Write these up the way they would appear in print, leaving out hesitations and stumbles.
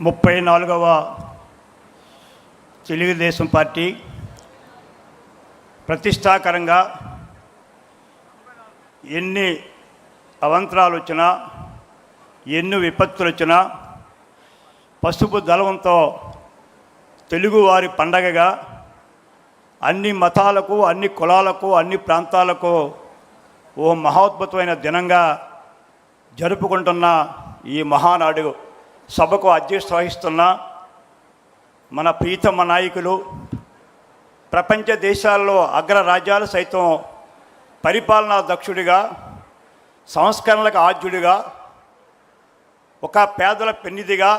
34వ Telugu Desam party ప్రతిష్టాకరంగా ఎన్ని అవంతరాలు వచ్చినా ఎన్ని విపత్తులు వచ్చినా పసుపు దళంతో తెలుగువారి పండగగా అన్ని మతాలకు అన్ని కులాలకు అన్ని ప్రాంతాలకు ఓ మహోద్భుతమైన దినంగా జరుపుకుంటున్న ఈ మహానాడు సభకు అధ్యక్షత వహిస్తున్న మన ప్రీతమ నాయకులు, ప్రపంచ దేశాల్లో అగ్రరాజ్యాలు సైతం పరిపాలనా దక్షుడిగా, సంస్కరణలకు ఆద్యుడిగా, ఒక పేదల పెన్నిదిగా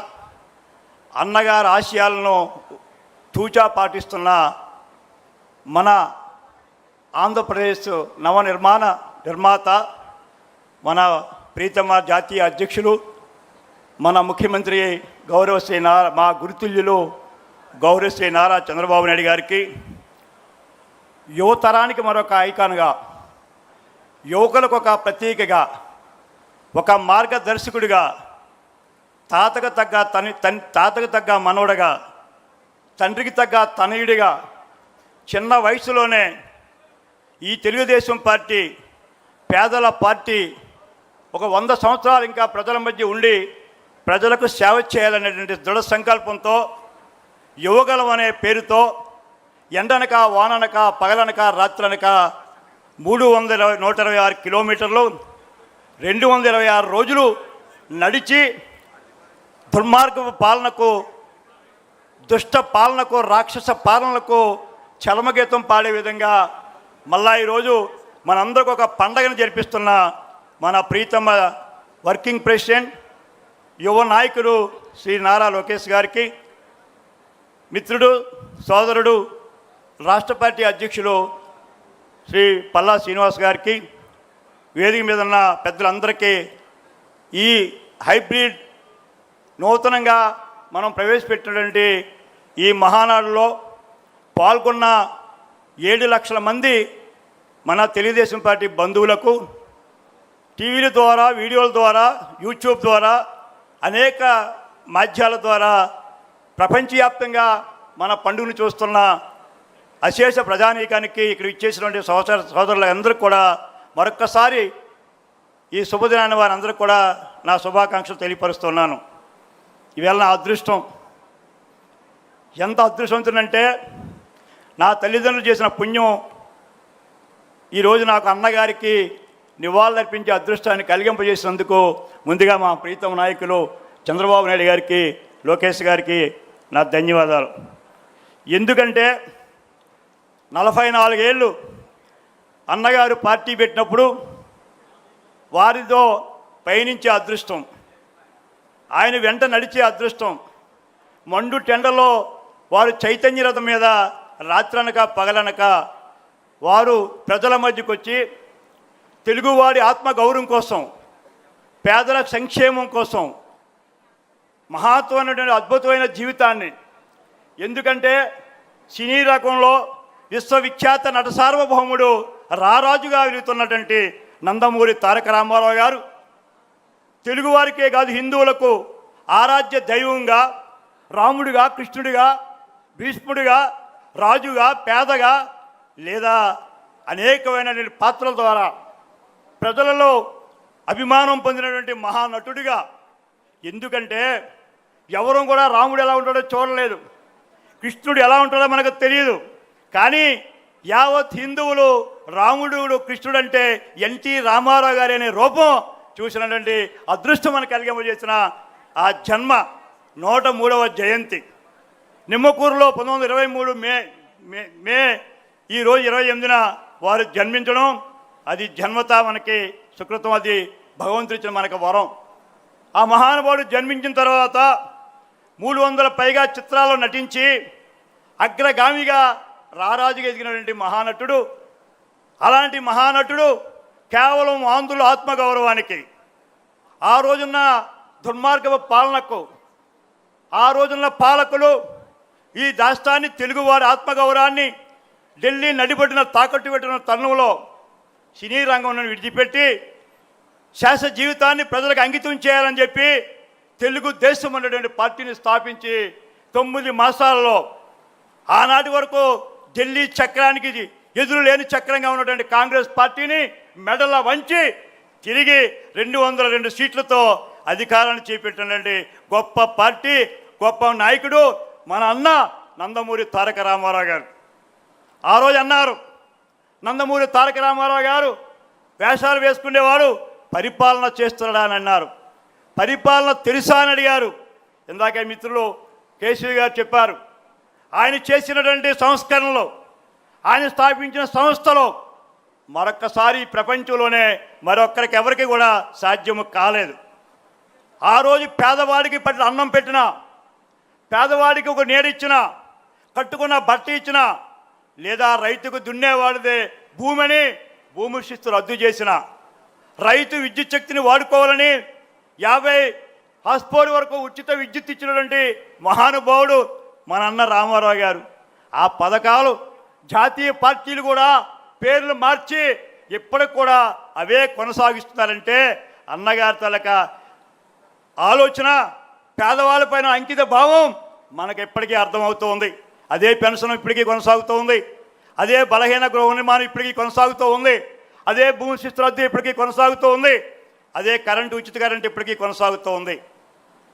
అన్నగారి ఆశయాలను తూచా పాటిస్తున్న మన ఆంధ్రప్రదేశ్ నిర్మాత, మన ప్రీతమ జాతీయ అధ్యక్షులు, మన ముఖ్యమంత్రి గౌరవశ్రీ మా గురుతుల్యులు గౌరవశ్రీ నారా చంద్రబాబు నాయుడు గారికి, యువతరానికి మరొక ఐకాన్గా, యువకులకు ఒక ప్రతీకగా, ఒక మార్గదర్శకుడిగా, తాతకు తగ్గ మనవడగా, తండ్రికి తగ్గ తనయుడిగా చిన్న వయసులోనే ఈ తెలుగుదేశం పార్టీ పేదల పార్టీ ఒక 100 సంవత్సరాలు ఇంకా ప్రజల మధ్య ఉండి ప్రజలకు సేవ చేయాలనేటువంటి దృఢ సంకల్పంతో యువగలం అనే పేరుతో ఎండనక వాననక పగలనక రాత్రనక 126 కిలోమీటర్లు 226 రోజులు నడిచి దుర్మార్గపు పాలనకు, దుష్ట పాలనకు, రాక్షస పాలనకు చలమగీతం పాడే విధంగా మళ్ళా ఈరోజు మనందరికి ఒక పండగను జరిపిస్తున్న మన ప్రీతమ వర్కింగ్ ప్రెసిడెంట్, యువ నాయకుడు శ్రీ నారా లోకేష్ గారికి, మిత్రుడు, సోదరుడు, రాష్ట్ర పార్టీ అధ్యక్షులు శ్రీ పల్లా శ్రీనివాస్ గారికి, వేదిక మీద ఉన్న పెద్దలందరికీ ఈ హైబ్రిడ్ నూతనంగా మనం ప్రవేశపెట్టినటువంటి ఈ మహానాడులో పాల్గొన్న 7 లక్షల మంది మన తెలుగుదేశం పార్టీ బంధువులకు టీవీల ద్వారా, వీడియోల ద్వారా, యూట్యూబ్ ద్వారా, అనేక మాధ్యాల ద్వారా ప్రపంచవ్యాప్తంగా మన పండుగను చూస్తున్న అశేష ప్రజానీకానికి, ఇక్కడ ఇచ్చేసినటువంటి సోదరులందరికీ కూడా మరొక్కసారి ఈ శుభదినాన్ని వారందరికీ కూడా నా శుభాకాంక్షలు తెలియపరుస్తున్నాను. ఈవేళ నా అదృష్టం ఎంత అదృష్టవంతునంటే, నా తల్లిదండ్రులు చేసిన పుణ్యం ఈరోజు నాకు అన్నగారికి నివాళులర్పించే అదృష్టాన్ని కలిగింపజేసినందుకు ముందుగా మా ప్రీతమ నాయకులు చంద్రబాబు నాయుడు గారికి, లోకేష్ గారికి నా ధన్యవాదాలు. ఎందుకంటే 44 ఏళ్ళు అన్నగారు పార్టీ పెట్టినప్పుడు వారితో పయనించే అదృష్టం, ఆయన వెంట నడిచే అదృష్టం, మండు టెండలో వారు చైతన్య రథం మీద రాత్రనక పగలనక వారు ప్రజల మధ్యకు వచ్చి తెలుగువాడి ఆత్మగౌరవం కోసం, పేదల సంక్షేమం కోసం మహత్వమైనటువంటి అద్భుతమైన జీవితాన్ని, ఎందుకంటే సినీ రకంలో విశ్వవిఖ్యాత నట సార్వభౌముడు రారాజుగా వెలుగుతున్నటువంటి నందమూరి తారక రామారావు గారు తెలుగువారికే కాదు హిందువులకు ఆరాధ్య దైవంగా, రాముడిగా, కృష్ణుడిగా, భీష్ముడిగా, రాజుగా, పేదగా లేదా అనేకమైన పాత్రల ద్వారా ప్రజలలో అభిమానం పొందినటువంటి మహానటుడిగా, ఎందుకంటే ఎవరూ కూడా రాముడు ఎలా ఉంటాడో చూడలేదు, కృష్ణుడు ఎలా ఉంటాడో మనకు తెలియదు, కానీ యావత్ హిందువులు రాముడు, కృష్ణుడు అంటే ఎన్టీ రామారావు గారి అనే రూపం చూసినటువంటి అదృష్టం మనకు కలిగింపజేసిన ఆ జన్మ 103వ జయంతి నిమ్మకూరులో 1923 మే ఈరోజు 28న వారు జన్మించడం, అది జన్మతా మనకి సుకృతం, అది భగవంతుడు ఇచ్చిన మనకు వరం. ఆ మహానుభావుడు జన్మించిన తర్వాత 300 పైగా చిత్రాల్లో నటించి అగ్రగామిగా రారాజుగా ఎదిగినటువంటి మహానటుడు. అలాంటి మహానటుడు కేవలం ఆంధ్రుల ఆత్మగౌరవానికి, ఆ రోజున్న దుర్మార్గ పాలనకు, ఆ రోజున్న పాలకులు ఈ రాష్ట్రాన్ని, తెలుగువారి ఆత్మగౌరవాన్ని ఢిల్లీ నడిబడిన తాకట్టు పెట్టిన తరుణంలో సినీ రంగం విడిచిపెట్టి శాశ్వత జీవితాన్ని ప్రజలకు అంకితం చేయాలని చెప్పి తెలుగుదేశం అనేటువంటి పార్టీని స్థాపించి 9 మాసాలలో ఆనాటి వరకు ఢిల్లీ చక్రానికి ఎదురు లేని చక్రంగా ఉన్నటువంటి కాంగ్రెస్ పార్టీని మెడల వంచి తిరిగి 202 సీట్లతో అధికారాన్ని చేపట్టినటువంటి గొప్ప పార్టీ, గొప్ప నాయకుడు మన అన్న నందమూరి తారక రామారావు గారు. ఆ రోజు అన్నారు, నందమూరి తారక రామారావు గారు వేషాలు వేసుకునేవాడు పరిపాలన చేస్తున్నాడా అని అన్నారు. పరిపాలన తెలుసా అని అడిగారు. ఇందాక మిత్రులు కేసీ గారు చెప్పారు, ఆయన చేసినటువంటి సంస్కరణలో, ఆయన స్థాపించిన సంస్థలో మరొక్కసారి ప్రపంచంలోనే మరొక్కరికి ఎవరికి కూడా సాధ్యము కాలేదు. ఆ రోజు పేదవాడికి పట్ల అన్నం పెట్టిన, పేదవాడికి ఒక నీడిచ్చిన, కట్టుకున్న బట్ట ఇచ్చిన, లేదా రైతుకు దున్నేవాడిదే భూమిని భూమి శిస్తు రద్దు చేసిన, రైతు విద్యుత్ శక్తిని వాడుకోవాలని 50 హార్స్పవర్ వరకు ఉచిత విద్యుత్ ఇచ్చినటువంటి మహానుభావుడు మన అన్న రామారావు గారు. ఆ పథకాలు జాతీయ పార్టీలు కూడా పేర్లు మార్చి ఇప్పటికి కూడా అవే కొనసాగిస్తున్నారంటే అన్నగారి తలక ఆలోచన, పేదవాళ్ళపైన అంకిత భావం మనకు ఎప్పటికీ అర్థమవుతూ ఉంది. అదే పెన్షన్ ఇప్పటికీ కొనసాగుతూ ఉంది, అదే బలహీన గృహ నిర్మాణం ఇప్పటికీ కొనసాగుతూ ఉంది, అదే భూమి శిస్తు రద్దు ఇప్పటికీ కొనసాగుతూ ఉంది, అదే కరెంటు ఉచిత కరెంటు ఇప్పటికీ కొనసాగుతూ ఉంది.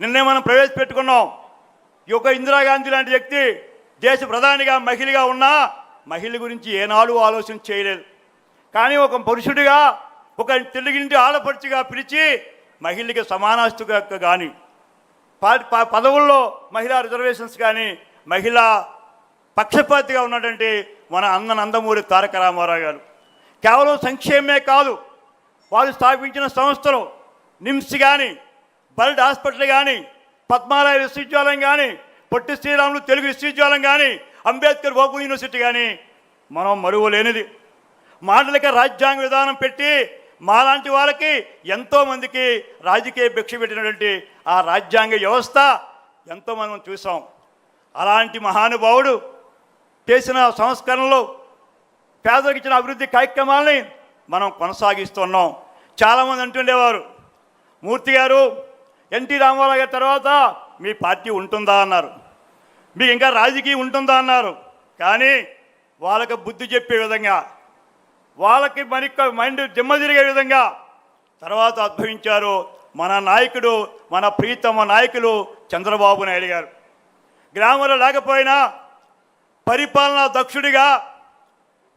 నిన్నే మనం ప్రవేశపెట్టుకున్నాం. ఈ యొక్క ఇందిరాగాంధీ లాంటి వ్యక్తి దేశ ప్రధానిగా మహిళగా ఉన్నా మహిళ గురించి ఏనాడు ఆలోచన చేయలేదు. కానీ ఒక పురుషుడిగా, ఒక తెలుగింటి ఆడపడుచుగా పిలిచి మహిళకి సమానాస్తుగా కానీ, పదవుల్లో మహిళా రిజర్వేషన్స్ కానీ, మహిళా పక్షపాతిగా ఉన్నటువంటి మన అన్న నందమూరి తారక రామారావు గారు కేవలం సంక్షేమమే కాదు, వారు స్థాపించిన సంస్థలు నిమ్స్ కానీ, బర్డ్ హాస్పిటల్ కానీ, పద్మాలయ విశ్వవిద్యాలయం కానీ, పొట్టి శ్రీరాములు తెలుగు విశ్వవిద్యాలయం కానీ, అంబేద్కర్ ఓపెన్ యూనివర్సిటీ కానీ మనం మరువలేనిది. మాండలిక రాజ్యాంగ విధానం పెట్టి మాలాంటి వాళ్ళకి ఎంతోమందికి రాజకీయ భిక్ష పెట్టినటువంటి ఆ రాజ్యాంగ వ్యవస్థ ఎంతోమంది మనం చూసాం. అలాంటి మహానుభావుడు చేసిన సంస్కరణలు, పేదలకు ఇచ్చిన అభివృద్ధి కార్యక్రమాలని మనం కొనసాగిస్తున్నాం. చాలామంది అంటుండేవారు, మూర్తి గారు ఎన్టీ రామారావు గారి తర్వాత మీ పార్టీ ఉంటుందా అన్నారు, మీకు ఇంకా రాజకీయం ఉంటుందా అన్నారు. కానీ వాళ్ళకి బుద్ధి చెప్పే విధంగా, వాళ్ళకి మైండ్ దిమ్మ తిరిగే విధంగా తర్వాత ఉద్భవించారు మన నాయకుడు, మన ప్రీతమ నాయకులు చంద్రబాబు నాయుడు గారు. గ్రామంలో లేకపోయినా పరిపాలనా దక్షుడిగా,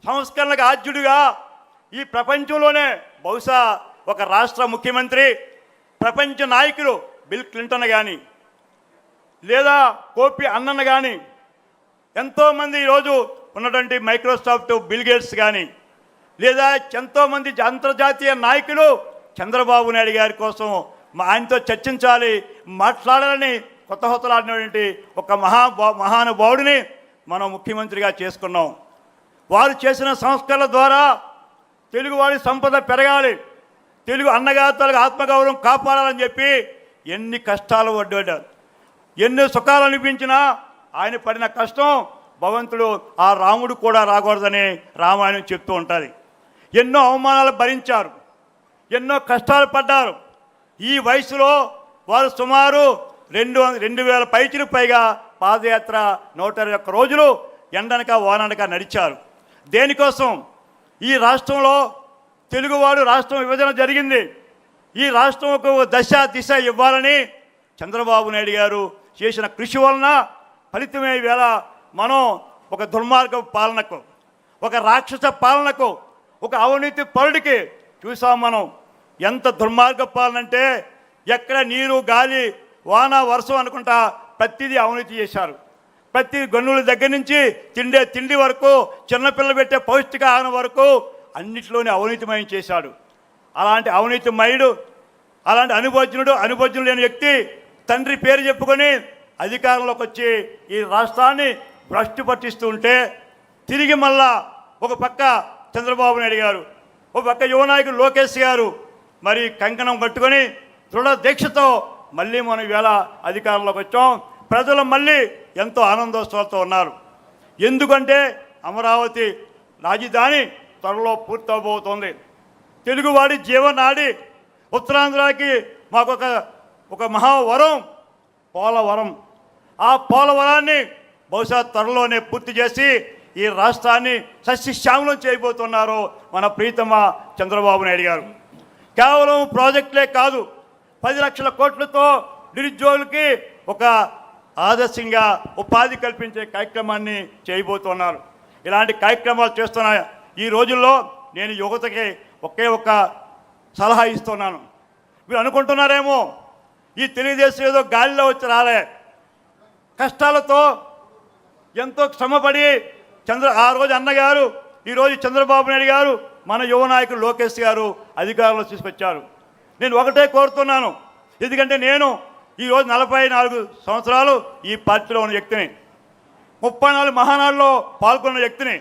సంస్కరణకు ఆద్యుడిగా ఈ ప్రపంచంలోనే బహుశా ఒక రాష్ట్ర ముఖ్యమంత్రి, ప్రపంచ నాయకులు బిల్ క్లింటన్ కానీ, లేదా కోపి అన్నన్న కానీ, ఎంతోమంది ఈరోజు ఉన్నటువంటి మైక్రోసాఫ్ట్ బిల్ గేట్స్ కానీ, లేదా ఎంతోమంది అంతర్జాతీయ నాయకులు చంద్రబాబు నాయుడు గారి కోసం ఆయనతో చర్చించాలి, మాట్లాడాలని కొత్త హొత్తలాడినటువంటి ఒక మహానుభావుడిని మనం ముఖ్యమంత్రిగా చేసుకున్నాం. వారు చేసిన సంస్కరణల ద్వారా తెలుగువాడి సంపద పెరగాలి, తెలుగు అన్నగాతలకు ఆత్మగౌరవం కాపాడాలని చెప్పి ఎన్ని కష్టాలు పడ్డాడు, ఎన్ని సుఖాలు అనిపించినా ఆయన పడిన కష్టం భగవంతుడు ఆ రాముడు కూడా రాకూడదని రామాయణం చెప్తూ ఉంటుంది. ఎన్నో అవమానాలు భరించారు, ఎన్నో కష్టాలు పడ్డారు. ఈ వయసులో వారు సుమారు 2,000 పైచిలకు పైగా పాదయాత్ర 121 రోజులు ఎండనక వాననక నడిచారు. దేనికోసం? ఈ రాష్ట్రంలో తెలుగువాడు రాష్ట్రం విభజన జరిగింది, ఈ రాష్ట్రం ఒక దశ దిశ ఇవ్వాలని చంద్రబాబు నాయుడు గారు చేసిన కృషి వలన ఫలితమే వేళ మనం ఒక దుర్మార్గ పాలనకు, ఒక రాక్షస పాలనకు, ఒక అవినీతి పరుడికి చూసాం. మనం ఎంత దుర్మార్గ పాలన అంటే ఎక్కడ నీరు గాలి వాన వర్షం అనుకుంటా ప్రతిదీ అవినీతి చేశారు. ప్రతి గన్నుల దగ్గర నుంచి తిండి వరకు, చిన్నపిల్లలు పెట్టే పౌష్టికాహారం వరకు అన్నిటిలోనే అవినీతిమయం చేశాడు. అలాంటి అవినీతిమయుడు, అలాంటి అనుభోజ్యుడు లేని వ్యక్తి తండ్రి పేరు చెప్పుకొని అధికారంలోకి వచ్చి ఈ రాష్ట్రాన్ని భ్రష్టు పట్టిస్తూ ఉంటే తిరిగి మళ్ళా ఒక పక్క చంద్రబాబు నాయుడు గారు, ఒక పక్క యువనాయకుడు లోకేష్ గారు మరి కంకణం కట్టుకొని దృఢ దీక్షతో మళ్ళీ మనం ఈవేళ అధికారంలోకి వచ్చాం. ప్రజలు మళ్ళీ ఎంతో ఆనందోత్సవాలతో ఉన్నారు. ఎందుకంటే అమరావతి రాజధాని త్వరలో పూర్తవబోతోంది. తెలుగువాడి జీవనాడి. ఉత్తరాంధ్రకి మాకొక ఒక మహావరం పోలవరం. ఆ పోలవరాన్ని బహుశా త్వరలోనే పూర్తి చేసి ఈ రాష్ట్రాన్ని సస్యశ్యామలం చేయబోతున్నారు మన ప్రీతమ చంద్రబాబు నాయుడు గారు. కేవలం ప్రాజెక్టులే కాదు, 10 లక్షల కోట్లతో నిరుద్యోగులకి ఒక ఆదర్శంగా ఉపాధి కల్పించే కార్యక్రమాన్ని చేయబోతున్నారు. ఇలాంటి కార్యక్రమాలు చేస్తున్న ఈ రోజుల్లో నేను యువతకి ఒకే ఒక సలహా ఇస్తున్నాను. మీరు అనుకుంటున్నారేమో ఈ తెలుగుదేశం ఏదో గాలిలో వచ్చి రాలే, కష్టాలతో ఎంతో శ్రమపడి ఆ రోజు అన్నగారు, ఈరోజు చంద్రబాబు నాయుడు గారు, మన యువ నాయకుడు లోకేష్ గారు అధికారంలో తీసుకొచ్చారు. నేను ఒకటే కోరుతున్నాను, ఎందుకంటే నేను ఈరోజు 44 సంవత్సరాలు ఈ పార్టీలో ఉన్న వ్యక్తిని, 34 మహానాడులో పాల్గొన్న వ్యక్తిని,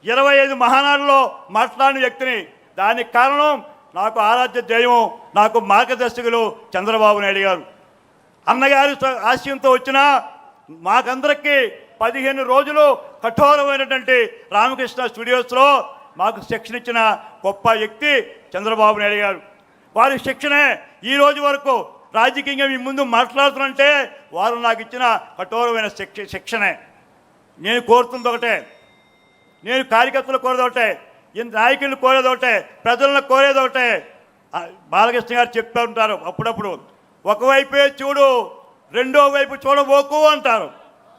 25 మహానాడులో మాట్లాడిన వ్యక్తిని. దానికి కారణం నాకు ఆరాధ్య దైవం, నాకు మార్గదర్శకులు చంద్రబాబు నాయుడు గారు. అన్నగారి ఆశయంతో వచ్చిన మాకందరికీ 15 రోజులు కఠోరమైనటువంటి రామకృష్ణ స్టూడియోస్లో మాకు శిక్షణ ఇచ్చిన గొప్ప వ్యక్తి చంద్రబాబు నాయుడు గారు. వారి శిక్షణే ఈ రోజు వరకు రాజకీయంగా మీ ముందు మాట్లాడుతున్నంటే వారు నాకు ఇచ్చిన కఠోరమైన శిక్షణే. నేను కోరుతుంది ఒకటే, నేను కార్యకర్తలు కోరేది ఒకటే, నాయకులను కోరేది ఒకటే, ప్రజలను కోరేది ఒకటే. బాలకృష్ణ గారు చెప్తూ ఉంటారు అప్పుడప్పుడు, ఒకవైపే చూడు రెండో వైపు చూడబోకు అంటారు.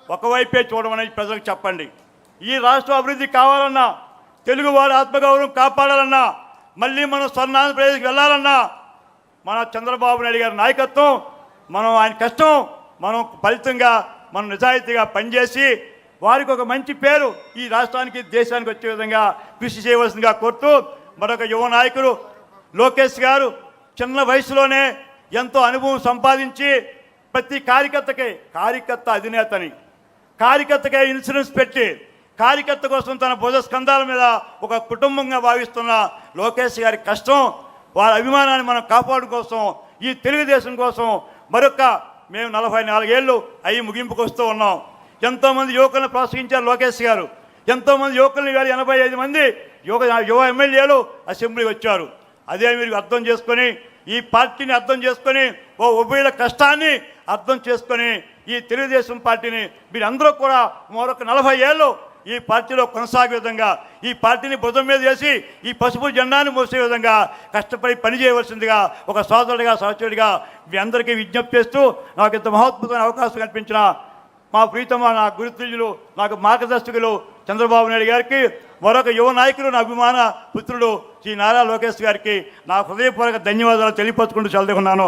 ఒకవైపే చూడమని ప్రజలకు చెప్పండి. ఈ రాష్ట్ర అభివృద్ధి కావాలన్నా, తెలుగువారి ఆత్మగౌరవం కాపాడాలన్నా, మళ్ళీ మనం స్వర్ణాంధ్రప్రదేశ్కి వెళ్ళాలన్నా మన చంద్రబాబు నాయుడు గారి నాయకత్వం, మనం ఆయన కష్టం, మనం ఫలితంగా మనం నిజాయితీగా పనిచేసి వారికి ఒక మంచి పేరు ఈ రాష్ట్రానికి దేశానికి వచ్చే విధంగా కృషి చేయవలసిందిగా కోరుతూ, మరొక యువ నాయకుడు లోకేష్ గారు చిన్న వయసులోనే ఎంతో అనుభవం సంపాదించి ప్రతి కార్యకర్త అధినేతని, కార్యకర్తకే ఇన్సూరెన్స్ పెట్టి కార్యకర్త కోసం తన భుజ స్కంధాల మీద ఒక కుటుంబంగా భావిస్తున్న లోకేష్ గారి కష్టం, వారి అభిమానాన్ని మనం కాపాడు కోసం, ఈ తెలుగుదేశం కోసం మరొక మేము 44 ఏళ్ళు అయ్యి ముగింపుకు వస్తూ ఉన్నాం. ఎంతోమంది యువకులను ప్రోత్సహించారు లోకేష్ గారు. ఎంతోమంది యువకులను 85 మంది యువ ఎమ్మెల్యేలు అసెంబ్లీకి వచ్చారు. అదే మీరు అర్థం చేసుకొని, ఈ పార్టీని అర్థం చేసుకొని, ఉభయుల కష్టాన్ని అర్థం చేసుకొని ఈ తెలుగుదేశం పార్టీని మీరందరూ కూడా మరొక 40 ఏళ్ళు ఈ పార్టీలో కొనసాగే విధంగా, ఈ పార్టీని భుజం మీద వేసి ఈ పసుపు జెండాను మోసే విధంగా కష్టపడి పనిచేయవలసిందిగా ఒక సోదరుడిగా సహచరుడిగా మీ అందరికీ విజ్ఞప్తి చేస్తూ, నాకు ఇంత మహోత్పతమైన అవకాశం కల్పించిన మా ప్రీతమ నా గురుతుల్యులు, నాకు మార్గదర్శకులు చంద్రబాబు నాయుడు గారికి, మరొక యువ నాయకులు నా అభిమాన పుత్రుడు శ్రీ నారా లోకేష్ గారికి నా హృదయపూర్వక ధన్యవాదాలు తెలియపరుచుకుంటూ చదువుకున్నాను.